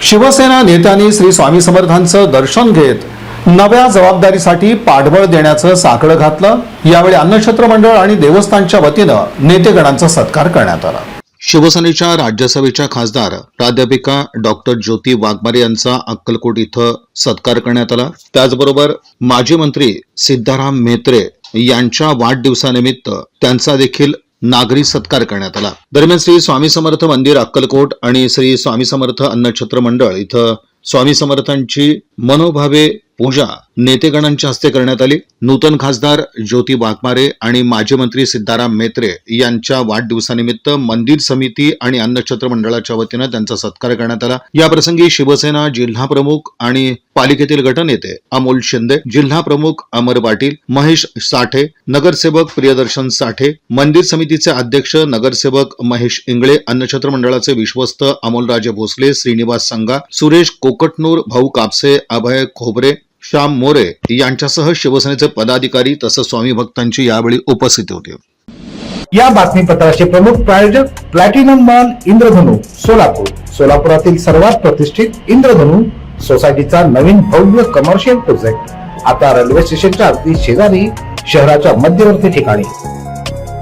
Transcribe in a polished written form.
शिवसेना नेत्यांनी श्री स्वामी समर्थांचं दर्शन घेत नव्या जबाबदारीसाठी पाठबळ देण्याचं साकडं घातलं। यावेळी अन्नछत्र मंडळ आणि देवस्थानच्या वतीनं नेतेगणांचा सत्कार करण्यात आला। शिवसेनेच्या राज्यसभेच्या खासदार प्राध्यापिका डॉक्टर ज्योती वाघमारे यांचा अक्कलकोट इथं सत्कार करण्यात आला। त्याचबरोबर माजी मंत्री सिद्धाराम म्हेत्रे यांच्या वाढदिवसानिमित्त त्यांचा देखील नागरी सत्कार करण्यात आला। दरम्यान श्री स्वामी समर्थ मंदिर अक्कलकोट आणि श्री स्वामी समर्थ अन्नछत्र मंडळ इथं स्वामी समर्थांची मनोभावे पूजा नेतेगणांच्या हस्ते करण्यात आली। नूतन खासदार ज्योती वाघमारे आणि माजी मंत्री सिद्धाराम म्हेत्रे यांच्या वाढदिवसानिमित्त मंदिर समिती आणि अन्नछत्र मंडळाच्या वतीनं त्यांचा सत्कार करण्यात आला। या प्रसंगी शिवसेना जिल्हा प्रमुख आणि पालिकेतील गटनेते अमोल शिंदे, जिल्हा प्रमुख अमर पाटील, महेश साठे, नगरसेवक प्रियदर्शन साठे, मंदिर समितीचे अध्यक्ष नगरसेवक महेश इंगळे, अन्नछत्र मंडळाचे विश्वस्त अमोलराजे भोसले, श्रीनिवास संगा, सुरेश कोकटनूर, भाऊ कापसे, अभय खोबरे, श्याम मोरे यांच्यासह शिवसेनेचे पदाधिकारी तसंच स्वामी भक्तांची यावेळी उपस्थिती होती। या बातमीपत्राचे प्रमुख प्रायोजक प्लॅटिनम मॉल इंद्रधनु सोलापूर। सोलापुरातील सर्वात प्रतिष्ठित इंद्रधनु सोसायटीचा नवीन भव्य कमर्शियल प्रोजेक्ट आता रेल्वे स्टेशनच्या अगदी शेजारी शहराच्या मध्यवर्ती ठिकाणी।